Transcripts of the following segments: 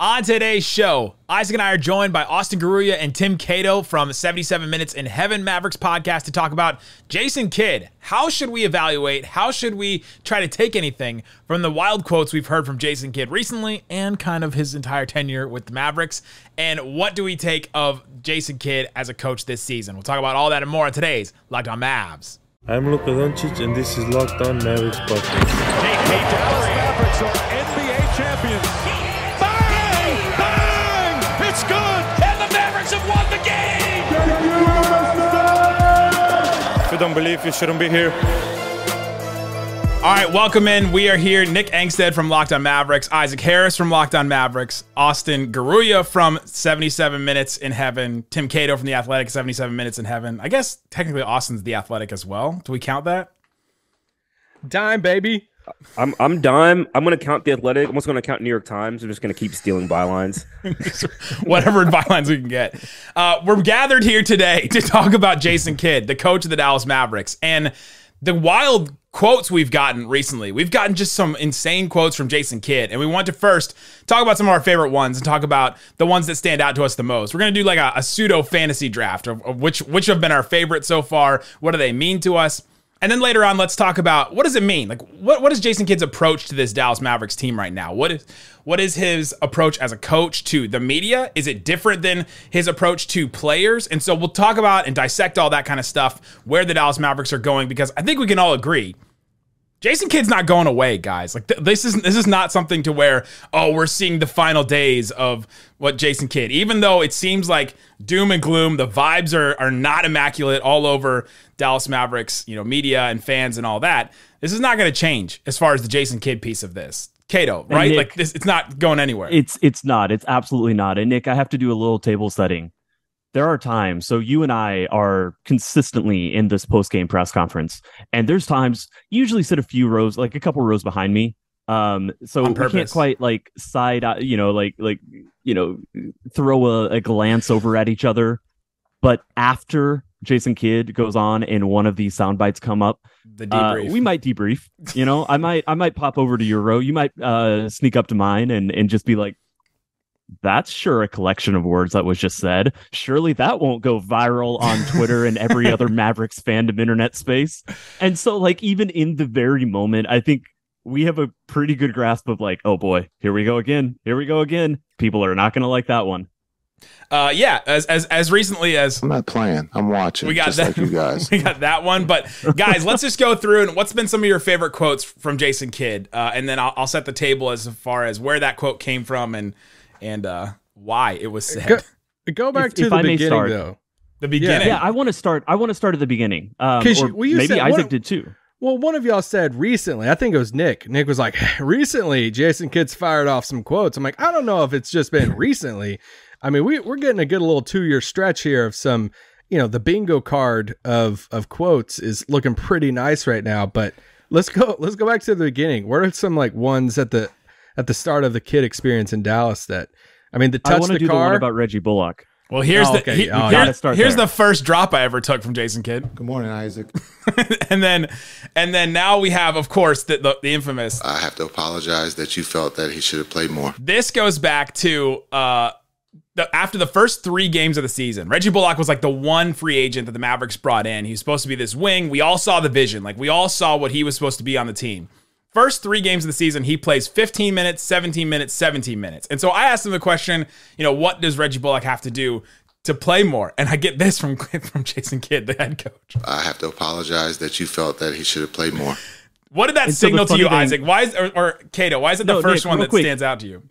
On today's show, Isaac and I are joined by Austin Garyooa and Tim Cato from 77 Minutes in Heaven Mavericks podcast to talk about Jason Kidd. How should we evaluate? How should we try to take anything from the wild quotes we've heard from Jason Kidd recently and kind of his entire tenure with the Mavericks? And what do we take of Jason Kidd as a coach this season? We'll talk about all that and more on today's Locked On Mavs. I'm Luka Doncic, and this is Locked On Mavericks podcast. The Dallas Mavericks are NBA champions. Bang! Bang! It's good! And the Mavericks have won the game! If you don't believe, you shouldn't be here. All right, welcome in. We are here. Nick Angstadt from Locked On Mavericks, Isaac Harris from Locked On Mavericks, Austin Garyooa from 77 Minutes in Heaven, Tim Cato from The Athletic, 77 Minutes in Heaven. I guess technically Austin's The Athletic as well. Do we count that? Dime, baby. I'm dime. I'm going to count The Athletic. I'm also going to count New York Times. I'm just going to keep stealing bylines. Whatever bylines we can get. We're gathered here today to talk about Jason Kidd, the coach of the Dallas Mavericks, and the wild quotes we've gotten recently. We've gotten just some insane quotes from Jason Kidd, and we want to first talk about some of our favorite ones and talk about the ones that stand out to us the most. We're going to do like a pseudo fantasy draft of which have been our favorite so far. What do they mean to us? And then later on, let's talk about what does it mean? Like, what is Jason Kidd's approach to this Dallas Mavericks team right now? What is his approach as a coach to the media? Is it different than his approach to players? And so we'll talk about and dissect all that kind of stuff, where the Dallas Mavericks are going, because I think we can all agree Jason Kidd's not going away, guys. Like this is not something to where, oh, we're seeing the final days of what Jason Kidd. Even though it seems like doom and gloom, the vibes are not immaculate all over Dallas Mavericks, media and fans and all that. This is not going to change as far as the Jason Kidd piece of this. Cato, right? Nick, like this, it's not going anywhere. It's not. It's absolutely not. And Nick, I have to do a little table setting. There are times, so you and I are consistently in this post-game press conference, and there's times, you usually sit a few rows, like a couple rows behind me. So we can't quite like side out, throw a glance over at each other. But after Jason Kidd goes on and one of these sound bites come up, the debrief. We might debrief. I might pop over to your row. You might sneak up to mine and just be like, that's sure a collection of words that was just said. Surely that won't go viral on Twitter and every other Mavericks fandom internet space. And so, like, even in the very moment, I think we have a pretty good grasp of like, oh boy, here we go again. Here we go again. People are not going to like that one. As recently as I'm not playing, I'm watching. We got just that. Like you guys. We got that one. But guys, let's just go through and what's been some of your favorite quotes from Jason Kidd, and then I'll set the table as far as where that quote came from and why it was said. Go back to the beginning, though. The beginning. Yeah, I want to start at the beginning. Maybe Isaac did too. Well, one of y'all said recently, I think it was Nick. Nick was like, recently, Jason Kidd's fired off some quotes. I'm like, I don't know if it's just been recently. I mean, we're getting a good little 2-year stretch here of some, the bingo card of quotes is looking pretty nice right now. But let's go back to the beginning. What are some like ones at the start of the Kidd experience in Dallas the touch the do car? The one about Reggie Bullock. Well, here's here's the first drop I ever took from Jason Kidd. Good morning, Isaac. and then now we have, of course, the infamous. I have to apologize that you felt that he should have played more. This goes back to after the first 3 games of the season. Reggie Bullock was like the one free agent that the Mavericks brought in. He was supposed to be this wing. We all saw the vision. Like we all saw what he was supposed to be on the team. First 3 games of the season, he plays 15 minutes, 17 minutes, 17 minutes. And so I asked him the question, what does Reggie Bullock have to do to play more? And I get this from Jason Kidd, the head coach. I have to apologize that you felt that he should have played more. What did that signal to you, Isaac? Why is or Cato? Why is it the first one that stands out to you?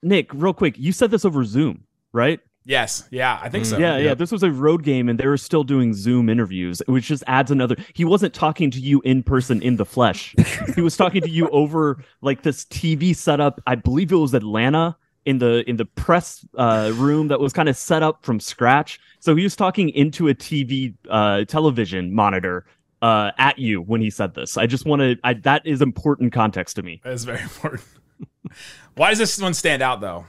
Nick, real quick, you said this over Zoom, right? Yes. Yeah, I think so. Yeah. This was a road game, and they were still doing Zoom interviews, which just adds another. He wasn't talking to you in person in the flesh. He was talking to you over like this TV setup. I believe it was Atlanta in the press room that was kind of set up from scratch. So he was talking into a television monitor at you when he said this. I just want to. That is important context to me. That is very important. Why does this one stand out though?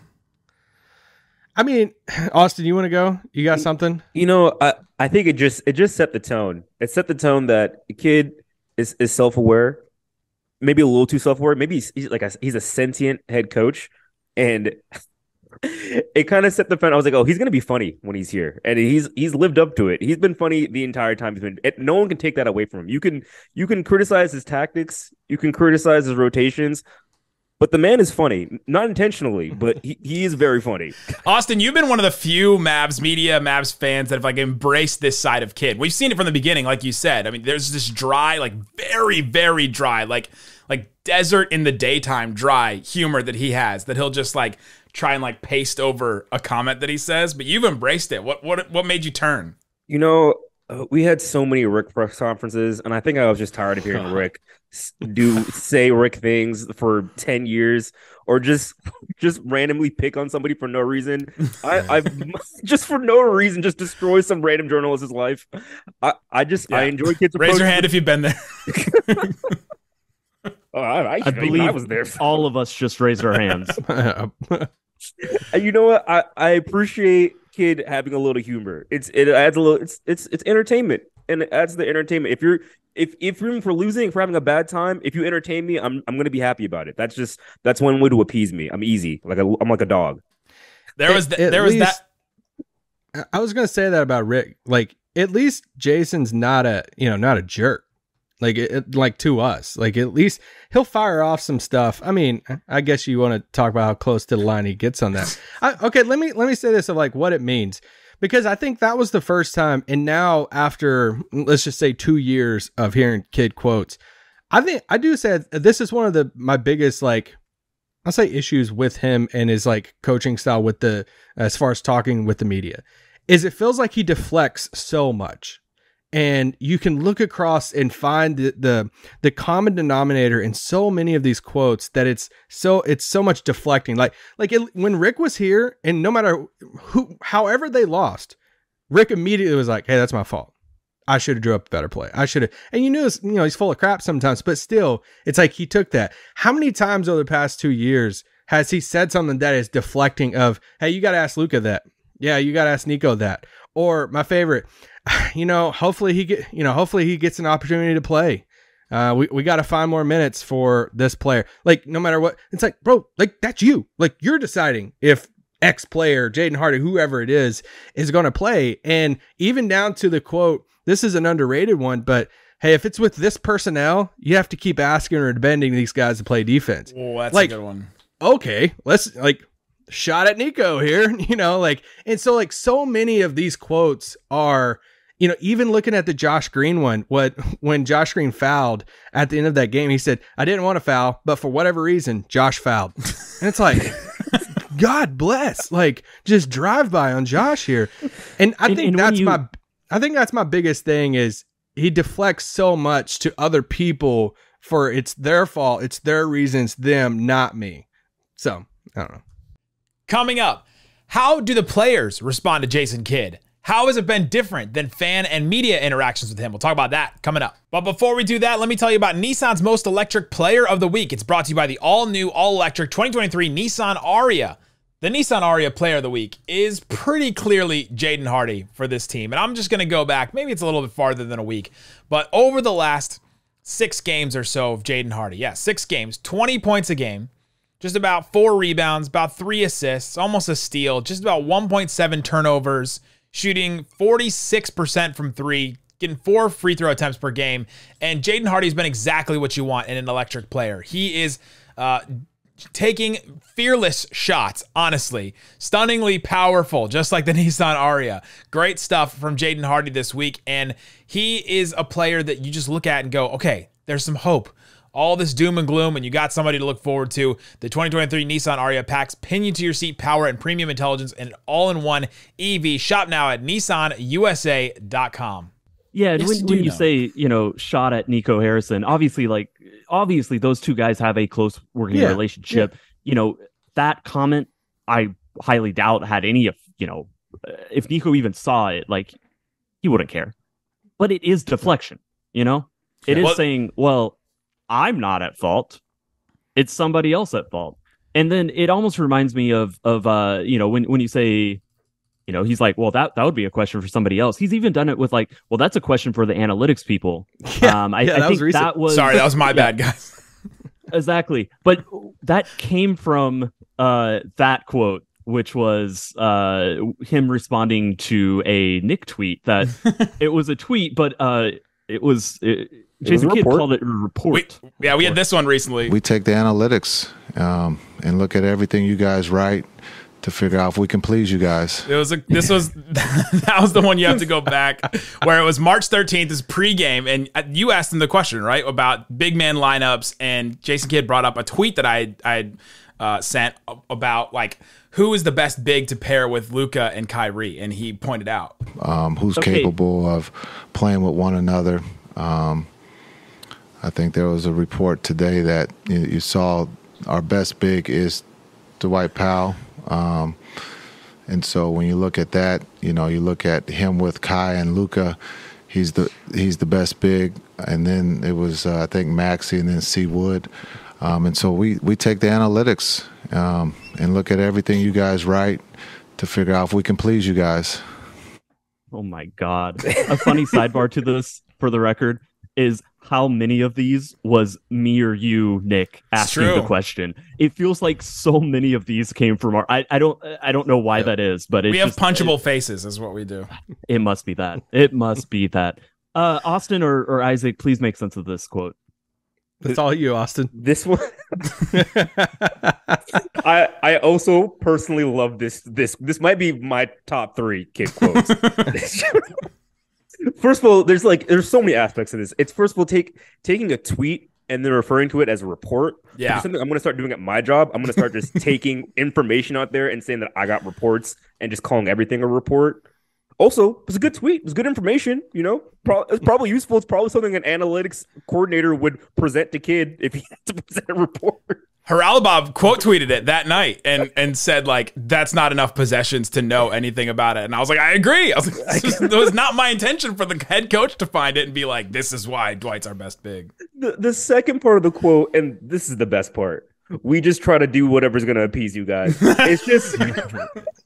I mean, Austin, you want to go? You got something? I think it just set the tone. It set the tone that the kid is self-aware, maybe a little too self-aware. Maybe he's a sentient head coach, and it kind of set the fun. I was like, oh, he's gonna be funny when he's here, and he's lived up to it. He's been funny the entire time he's been. No one can take that away from him. You can criticize his tactics, you can criticize his rotations, but the man is funny, not intentionally, but he is very funny. Austin, you've been one of the few Mavs media, Mavs fans that have like embraced this side of Kid. We've seen it from the beginning, like you said. I mean, there's this dry, like very, very dry, like desert in the daytime dry humor that he has, that he'll just like try and like paste over a comment that he says. But you've embraced it. What made you turn? You know, we had so many Rick press conferences, and I think I was just tired of hearing Rick say Rick things for 10 years, or just randomly pick on somebody for no reason. I've just for no reason just destroy some random journalist's life. I enjoy Kids. Raise your hand if you've been there. I believe I was there. All of us just raised our hands. You know what? I appreciate Kid having a little humor. It adds a little. It's entertainment, and it adds the entertainment. If you're for losing, for having a bad time, if you entertain me, I'm gonna be happy about it. That's one way to appease me. I'm easy. I'm like a dog. There was that. I was gonna say that about Rick. Like, at least Jason's not a jerk. Like to us, like at least he'll fire off some stuff. I mean, I guess you want to talk about how close to the line he gets on that. Okay, let me say this of like what it means, because I think that was the first time, and now after let's just say 2 years of hearing Kid quotes, I do say this is one of my biggest, like, I'll say, issues with him and his like coaching style with as far as talking with the media, is it feels like he deflects so much. And you can look across and find the common denominator in so many of these quotes that it's so much deflecting. When Rick was here, and no matter however they lost, Rick immediately was like, "Hey, that's my fault. I should have drew up a better play. I should have." And he's full of crap sometimes, but still, it's like he took that. How many times over the past 2 years has he said something that is deflecting of, "Hey, you got to ask Luka that. Yeah, you got to ask Nico that." Or my favorite, hopefully he gets an opportunity to play. We got to find more minutes for this player. Like, no matter what, it's like, bro, like, that's you. Like, you're deciding if X player, Jaden Hardy, whoever it is going to play. And even down to the quote, this is an underrated one, but hey, if it's with this personnel, you have to keep asking or bending these guys to play defense. Oh, that's a good one. Okay, let's shot at Nico here, and so so many of these quotes are, even looking at the Josh Green one, when Josh Green fouled at the end of that game, he said, "I didn't want to foul, but for whatever reason, Josh fouled." And it's like, God bless, like, just drive by on Josh here. And I think that's my biggest thing is he deflects so much to other people for it's their fault, it's their reasons, them, not me. So I don't know. Coming up, how do the players respond to Jason Kidd? How has it been different than fan and media interactions with him? We'll talk about that coming up. But before we do that, let me tell you about Nissan's most electric player of the week. It's brought to you by the all-new, all-electric 2023 Nissan Ariya. The Nissan Ariya player of the week is pretty clearly Jaden Hardy for this team. And I'm just going to go back, maybe it's a little bit farther than a week, but over the last 6 games or so of Jaden Hardy, 6 games, 20 points a game, just about 4 rebounds, about 3 assists, almost a steal, just about 1.7 turnovers, shooting 46% from 3, getting 4 free throw attempts per game. And Jaden Hardy's been exactly what you want in an electric player. He is taking fearless shots, honestly. Stunningly powerful, just like the Nissan Ariya. Great stuff from Jaden Hardy this week. And he is a player that you just look at and go, okay, there's some hope. All this doom and gloom, and you got somebody to look forward to. The 2023 Nissan Ariya packs pin you to your seat power and premium intelligence in an all-in-one EV. Shop now at nissanusa.com. Yeah, and when you say, shot at Nico Harrison, obviously those two guys have a close working relationship. Yeah. That comment, I highly doubt had any of, if Nico even saw it, like, he wouldn't care. But it is deflection, It is saying, well, I'm not at fault. It's somebody else at fault. And then it almost reminds me of when you say, he's like, well, that would be a question for somebody else. He's even done it with like, well, that's a question for the analytics people. I think that was sorry, that was my bad, guys. Exactly. But that came from that quote which was him responding to a Nick tweet that it was a tweet, but Jason Kidd called it a report. We had this one recently. We take the analytics and look at everything you guys write to figure out if we can please you guys. That was the one you have to go back where it was March 13th is pregame, and you asked him the question, right, about big man lineups, and Jason Kidd brought up a tweet that I sent about like who is the best big to pair with Luka and Kyrie, and he pointed out who's capable of playing with one another. I think there was a report today that you saw our best big is Dwight Powell. And so when you look at that, you look at him with Kai and Luka, he's the best big. And then it was, I think, Maxey and then C. Wood. And so we take the analytics and look at everything you guys write to figure out if we can please you guys. Oh, my God. A funny sidebar to this, for the record, is how many of these was me or you, Nick, asking the question. It feels like so many of these came from our. I don't know why that is, but we have punchable faces, is what we do. It must be that. It must be that. Austin or Isaac, please make sense of this quote. That's all you, Austin. This one, I also personally love this. This might be my top 3 kid quotes. First of all, there's so many aspects of this. It's first of all taking a tweet and then referring to it as a report. Yeah, it's something I'm going to start doing at my job. I'm going to start just taking information out there and saying that I got reports and just calling everything a report. Also, it was a good tweet. It was good information. It's probably useful. It's probably something an analytics coordinator would present to Kidd if he had to present a report. Haralabob quote tweeted it that night and said, like, that's not enough possessions to know anything about it. And I was like, I agree. I was like, it was not my intention for the head coach to find it and be like, this is why Dwight's our best big. The second part of the quote, and this is the best part, we just try to do whatever's going to appease you guys. It's just...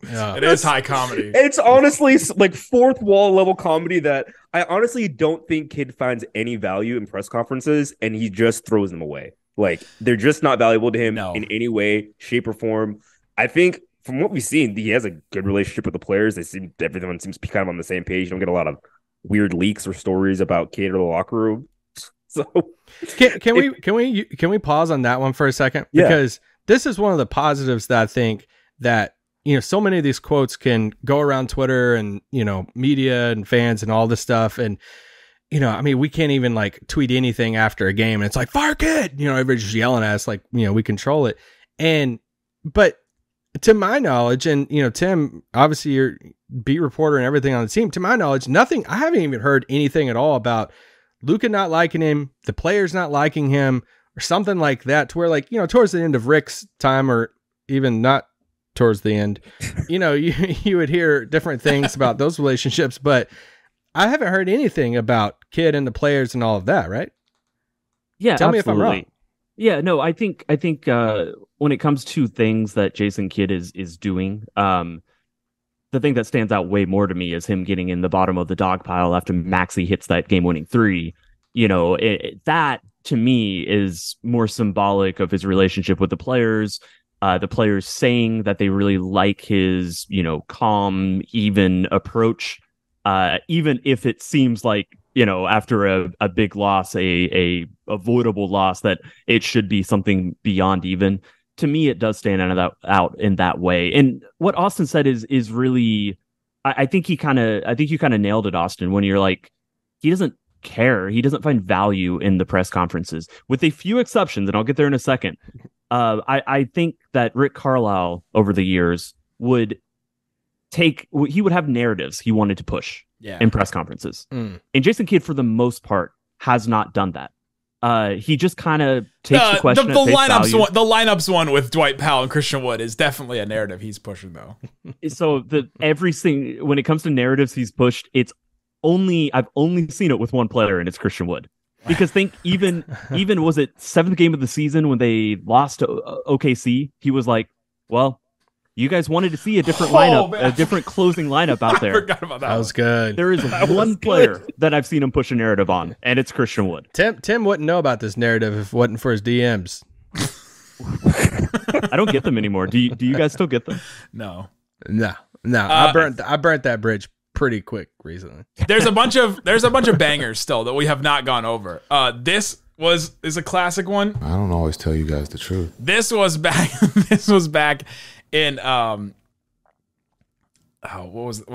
It is high comedy. It's honestly like fourth wall level comedy that I honestly don't think Kidd finds any value in press conferences, and he just throws them away. Like, they're just not valuable to him in any way, shape, or form. I think from what we've seen, he has a good relationship with the players. Everyone seems to be kind of on the same page. You don't get a lot of weird leaks or stories about Kidd or the locker room. So can we pause on that one for a second? Because this is one of the positives that I think that, so many of these quotes can go around Twitter and, media and fans and all this stuff. And, we can't even like tweet anything after a game. And it's like, fire Kidd, everybody's just yelling at us like, we control it. But to my knowledge, and, Tim, obviously you're beat reporter and everything on the team. To my knowledge, I haven't even heard anything at all about Luka not liking him, the players not liking him, or something like that, to where, like, towards the end of Rick's time, or even not towards the end, you would hear different things about those relationships, but I haven't heard anything about Kidd and the players and all of that, right? Yeah, Tell absolutely. me if I'm wrong. Yeah, no, I think when it comes to things that Jason Kidd is doing, the thing that stands out way more to me is him getting in the bottom of the dog pile after Maxey hits that game-winning 3. That to me is more symbolic of his relationship with the players saying that they really like his, calm, even approach, even if it seems like, after a big loss, a avoidable loss, that it should be something beyond even. To me, it does stand out in that way. And what Austin said is really, I think you kind of nailed it, Austin, when you're like, he doesn't care. He doesn't find value in the press conferences, with a few exceptions, and I'll get there in a second. I think that Rick Carlisle over the years would have narratives he wanted to push in press conferences. And Jason Kidd, for the most part, has not done that. He just kind of takes the question at face value. The lineups one with Dwight Powell and Christian Wood is definitely a narrative he's pushing, though. So everything, when it comes to narratives he's pushed, I've only seen it with one player, and it's Christian Wood. Because even was it 7th game of the season when they lost to OKC? He was like, well, you guys wanted to see a different lineup, a different closing lineup out there. I forgot about that. That was good. There is one player that I've seen him push a narrative on, and it's Christian Wood. Tim wouldn't know about this narrative if it wasn't for his DMs. I don't get them anymore. Do you guys still get them? No. No. I burnt that bridge pretty quick recently. There's a bunch of bangers still that we have not gone over. This is a classic one. I don't always tell you guys the truth. This was back in when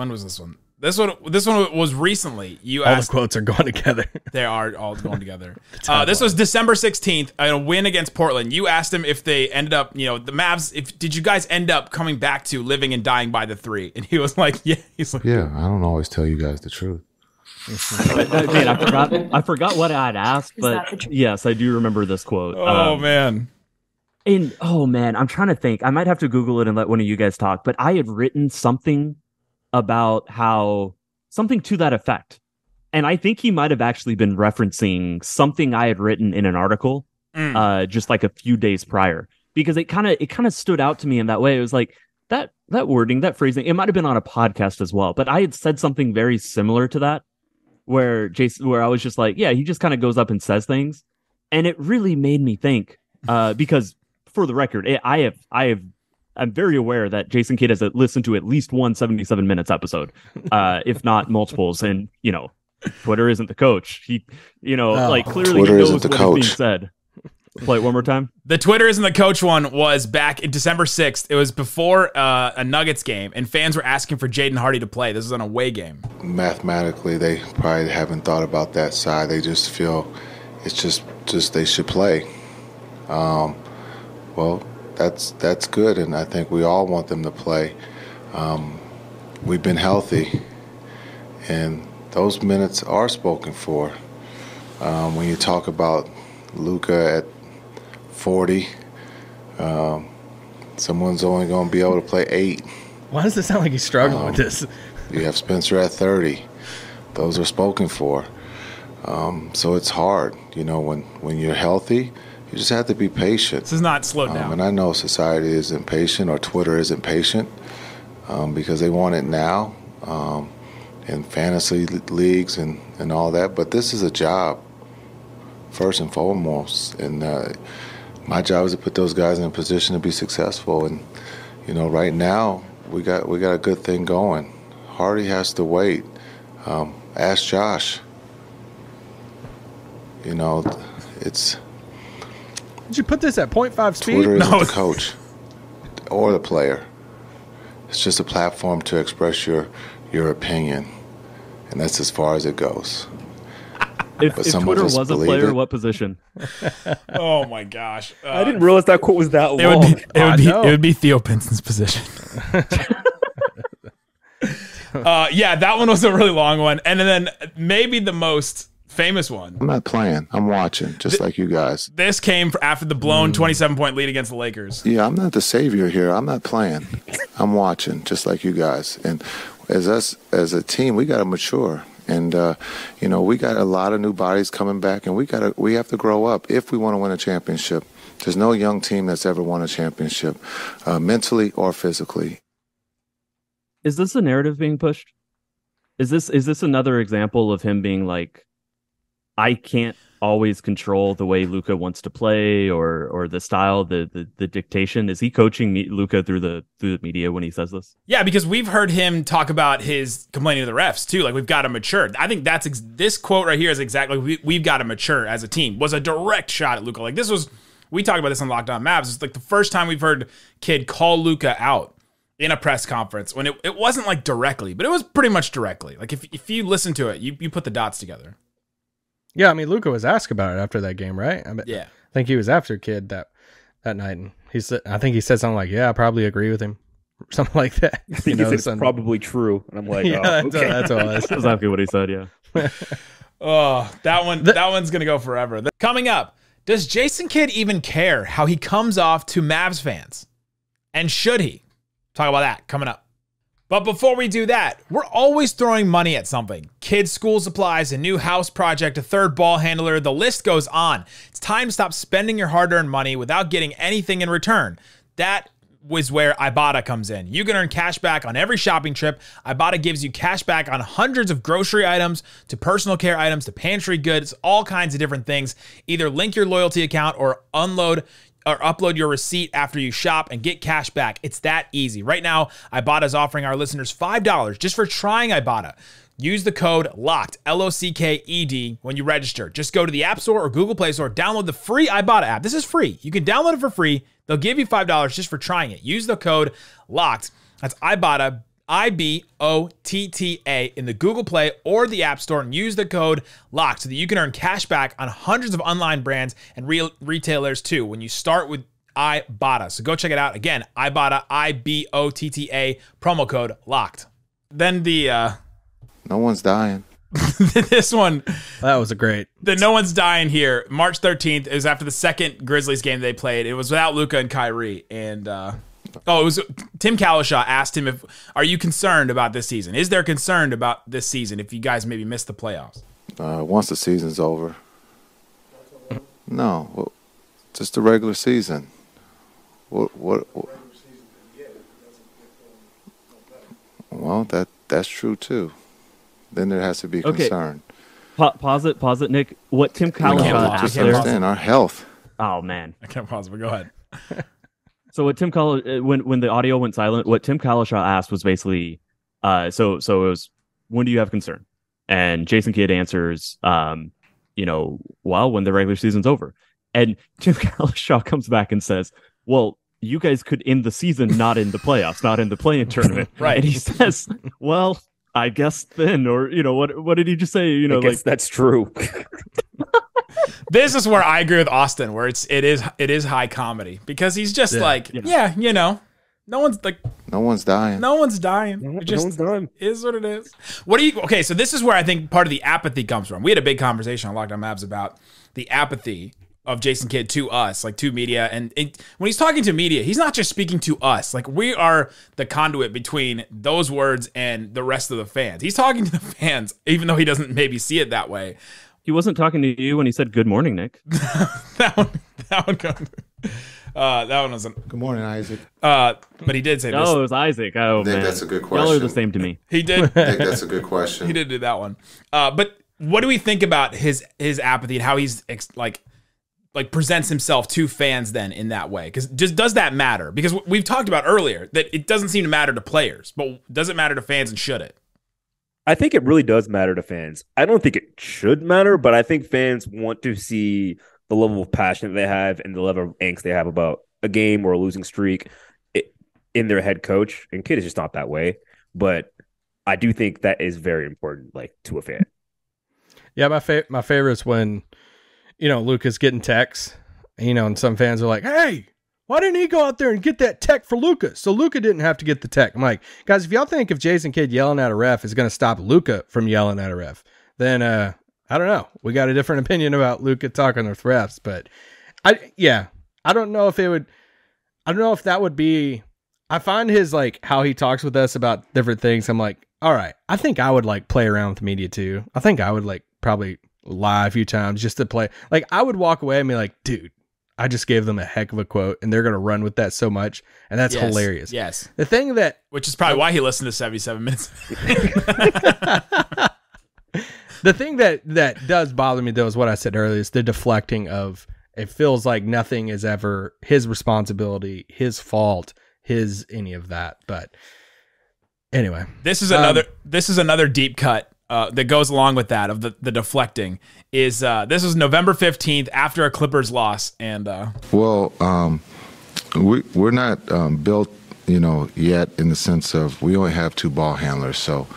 was this one? This one was recently. You All asked, the quotes are going together. they are all going together. This was December 16th, a win against Portland. You asked him if they ended up, the Mavs, did you guys end up coming back to living and dying by the 3? And he was like, yeah. He's like, Yeah, I don't always tell you guys the truth. Man, I forgot what I'd asked, but yes, I do remember this quote. oh man. And oh man, I'm trying to think. I might have to Google it and let one of you guys talk, but I had written something about something to that effect. And I think he might have actually been referencing something I had written in an article just like a few days prior, because it kind of stood out to me in that way. It was like that wording, that phrasing, it might have been on a podcast as well, but I had said something very similar to that where I was just like, yeah, he just kind of goes up and says things. And it really made me think because for the record, I'm very aware that Jason Kidd has listened to at least one 77 minutes episode, if not multiples. And, Twitter isn't the coach. He, clearly Twitter he knows isn't the what coach. is being said. Play it one more time. The Twitter isn't the coach one was back in December 6th. It was before a Nuggets game, and fans were asking for Jaden Hardy to play. This is an away game. Mathematically, they probably haven't thought about that side. They just feel it's just they should play. Well, that's good, and I think we all want them to play. We've been healthy, and those minutes are spoken for. When you talk about Luka at 40, someone's only going to be able to play 8. Why does it sound like he's struggling with this? You have Spencer at 30. Those are spoken for. So it's hard, when you're healthy. You just have to be patient. This is not slowed down. And I know society isn't patient, or Twitter isn't patient, because they want it now in fantasy leagues and all that. But this is a job, first and foremost. And my job is to put those guys in a position to be successful. And, right now we got a good thing going. Hardy has to wait. Ask Josh. It's... Did you put this at 0.5 speed? Twitter isn't the coach or the player. It's just a platform to express your opinion, and that's as far as it goes. If Twitter was a player, what position? Oh my gosh! I didn't realize that quote was that long. It would be Theo Pinson's position. Yeah, that one was a really long one, and then maybe the most famous one. I'm not playing. I'm watching, just like you guys. This came after the blown 27-point lead against the Lakers. Yeah, I'm not the savior here. I'm not playing. I'm watching, just like you guys. And as a team, we got to mature. And we got a lot of new bodies coming back, and we have to grow up if we want to win a championship. There's no young team that's ever won a championship, mentally or physically. Is this a narrative being pushed? Is this another example of him being like, I can't always control the way Luka wants to play or the style, the dictation? Is he coaching Luka through the media when he says this? Yeah, because we've heard him talk about his complaining to the refs too. Like, we've got to mature. I think this quote right here is exactly we've got to mature as a team. Was a direct shot at Luka. Like, we talked about this on Locked On Mavs. It's like the first time we've heard Kidd call Luka out in a press conference when it wasn't like directly, but it was pretty much directly. Like, if you listen to it, you put the dots together. Yeah, I mean, Luka was asked about it after that game, right? Yeah. I think he was after Kidd that night, and I think he said something like, "Yeah, I probably agree with him," something like that. I think he said it's probably true, and I'm like, yeah, okay. that's what it was. That's exactly what he said. Yeah. Oh, that one's gonna go forever. Coming up, does Jason Kidd even care how he comes off to Mavs fans? And should he? Talk about that coming up. But before we do that, we're always throwing money at something. Kids' school supplies, a new house project, a third ball handler, the list goes on. It's time to stop spending your hard-earned money without getting anything in return. That was where Ibotta comes in. You can earn cash back on every shopping trip. Ibotta gives you cash back on hundreds of grocery items, to personal care items, to pantry goods, all kinds of different things. Either link your loyalty account or unload or upload your receipt after you shop and get cash back. It's that easy. Right now, Ibotta is offering our listeners $5 just for trying Ibotta. Use the code LOCKED, LOCKED, when you register. Just go to the App Store or Google Play Store, download the free Ibotta app. This is free. You can download it for free. They'll give you $5 just for trying it. Use the code LOCKED. That's Ibotta, IBOTTA, in the Google Play or the App Store, and use the code LOCKED so that you can earn cash back on hundreds of online brands and retailers too when you start with Ibotta. So go check it out. Again, Ibotta, IBOTTA, promo code LOCKED. Then the... No one's dying. This one. That was a great. The no one's dying here. March 13th. It was after the second Grizzlies game they played. It was without Luka and Kyrie. And, it was Tim Cato asked him, are you concerned about this season? Is there concern about this season if you guys maybe miss the playoffs? Once the season's over. No. Well, just the regular season. What? Well, that's true, too. Then there has to be concern. Pause it, Nick. What Tim Cato just understand our health. Oh man, I can't pause it, but go ahead. So what Tim Cato, when the audio went silent, what Tim Cato asked was basically, so it was, when do you have concern? And Jason Kidd answers, well, when the regular season's over. And Tim Cato comes back and says, well, you guys could end the season not in the playoffs, not in the play-in tournament. Right. And he says, well, I guess then, or what did he just say? I guess that's true. This is where I agree with Austin, where it is high comedy, because he's just no one's dying. No one's dying. It No one's dying. Is what it is. Okay, so this is where I think part of the apathy comes from. We had a big conversation on Locked On Mavs about the apathy of Jason Kidd to us, like to media. And when he's talking to media, he's not just speaking to us. Like, we are the conduit between those words and the rest of the fans. He's talking to the fans, even though he doesn't maybe see it that way. He wasn't talking to you when he said, good morning, Nick. that one wasn't. Good morning, Isaac. But he did say this. No, it was Isaac. Oh, I think man. that's a good question. Y'all are the same to me. He did. I think that's a good question. He did do that one. But what do we think about his apathy and how he's like presents himself to fans then in that way? Because does that matter? Because we've talked about earlier that it doesn't seem to matter to players, but does it matter to fans, and should it? I think it really does matter to fans. I don't think it should matter, but I think fans want to see the level of passion that they have and the level of angst they have about a game or a losing streak in their head coach. And Kidd is just not that way. But I do think that is very important, like, to a fan. Yeah, my favorite is when, Luka's getting texts, and some fans are like, hey, why didn't he go out there and get that tech for Luka? So Luka didn't have to get the tech. I'm like, guys, if y'all think if Jason Kidd yelling at a ref is going to stop Luka from yelling at a ref, then I don't know. We got a different opinion about Luka talking with refs, but I don't know if that would be, I find his, like, how he talks with us about different things. I'm like, all right, I think I would, like, play around with the media too. I think I would, like, probably lie a few times just to play. Like, I would walk away and be like, dude, I just gave them a heck of a quote and they're going to run with that so much. And that's hilarious. Yes. The thing which is probably why he listened to 77 minutes. The thing that does bother me, though, is what I said earlier, is the deflecting of, it feels like nothing is ever his responsibility, his fault, any of that. But anyway, this is another deep cut that goes along with that of the deflecting. Is this was November 15th after a Clippers loss, and we're not built, yet, in the sense of we only have two ball handlers, so.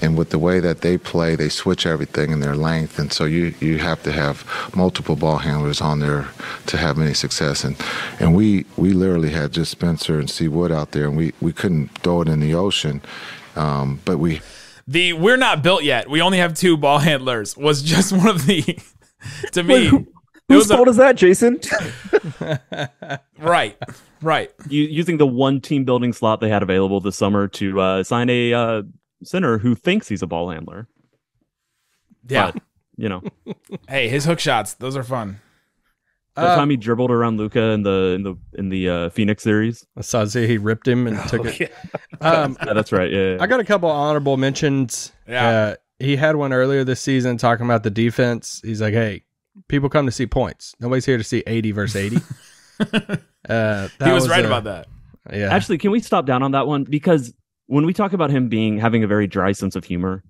And with the way that they play, they switch everything in their length. And so you have to have multiple ball handlers on there to have any success. And we literally had just Spencer and C. Wood out there, and we couldn't throw it in the ocean. But we're not built yet. We only have two ball handlers was just one of the, to me. Wait, whose fault is that, Jason? Right. Using the one team building slot they had available this summer to sign a center who thinks he's a ball handler. Yeah. But, hey, his hook shots, those are fun. The time he dribbled around Luka in the Phoenix series. I saw he ripped him and took it. Yeah, that's right. Yeah. I got a couple honorable mentions. Yeah. He had one earlier this season talking about the defense. He's like, hey, People come to see points. Nobody's here to see 80 versus 80. He was right about that. Yeah. Actually, can we stop down on that one? Because when we talk about him having a very dry sense of humor,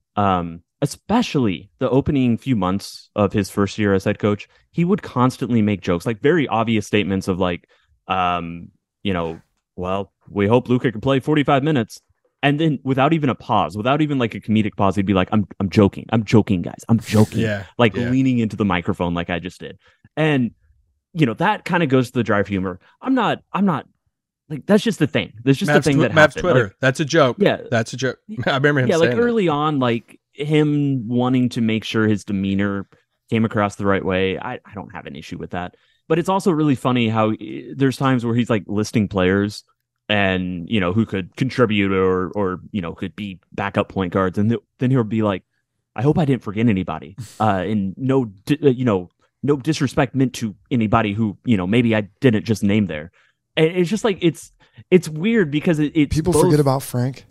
especially the opening few months of his first year as head coach, he would constantly make jokes, like very obvious statements of like, well, we hope Luka can play 45 minutes. And then without even a pause, without even like a comedic pause, he'd be like, I'm joking, guys. I'm joking. Yeah. Leaning into the microphone like I just did. And, that kind of goes to the dry humor. I'm not like, that's just the thing. There's just the thing that happened. Twitter. Like, that's a joke. Yeah. That's a joke. I remember him saying like early on, like him wanting to make sure his demeanor came across the right way. I don't have an issue with that. But it's also really funny how there's times where he's like listing players and, who could contribute or could be backup point guards. And then he'll be like, I hope I didn't forget anybody. And no disrespect meant to anybody who, maybe I didn't just name there. And it's just like, it's weird because it's people both, forget about Frank.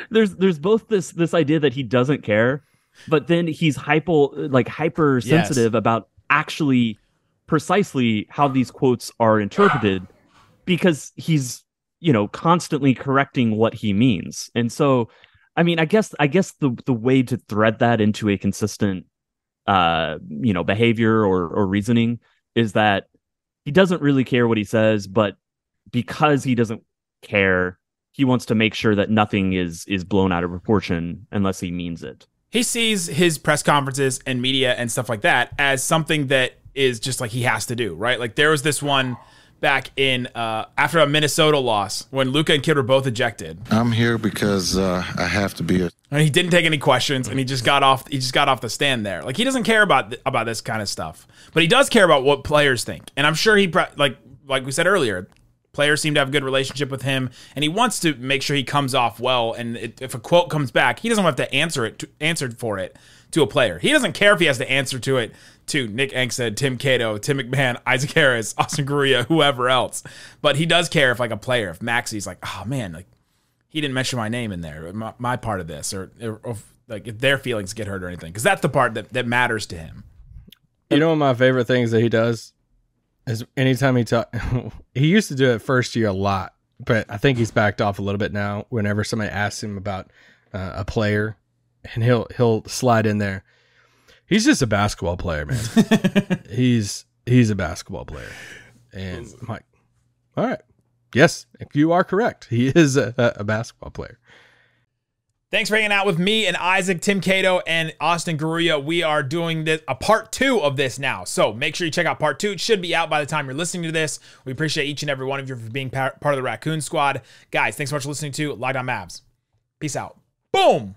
There's both this idea that he doesn't care, but then he's hyper sensitive about actually precisely how these quotes are interpreted, because he's constantly correcting what he means. And so I mean, I guess the way to thread that into a consistent behavior or reasoning is that he doesn't really care what he says, but because he doesn't care, he wants to make sure that nothing is blown out of proportion unless he means it. He sees his press conferences and media and stuff like that as something that is just like he has to do, right? Like there was this one back in after a Minnesota loss when Luka and Kidd were both ejected. I'm here because I have to be. And he didn't take any questions, and he just got off the stand there. Like he doesn't care about this kind of stuff, but he does care about what players think. And I'm sure like we said earlier, players seem to have a good relationship with him, and he wants to make sure he comes off well. And if a quote comes back, he doesn't have to answer for it to a player. He doesn't care if he has to answer to it to Nick Angstadt, Tim Cato, Tim McMahon, Isaac Harris, Austin Garyooa, whoever else. But he does care if like a player, if Maxi's like, oh man, like he didn't mention my name in there, my part of this, or like if their feelings get hurt or anything, because that's the part that matters to him. You know, one of my favorite things that he does is anytime he used to do it first year a lot, but I think he's backed off a little bit now. Whenever somebody asks him about a player, and he'll slide in there. He's just a basketball player, man. he's a basketball player, and I'm like, all right, yes, you are correct. He is a basketball player. Thanks for hanging out with me and Isaac, Tim Cato, and Austin Garyooa. We are doing a part 2 of this now. So make sure you check out part 2. It should be out by the time you're listening to this. We appreciate each and every one of you for being part of the Raccoon Squad. Guys, thanks so much for listening to Locked On Mavs. Peace out. Boom.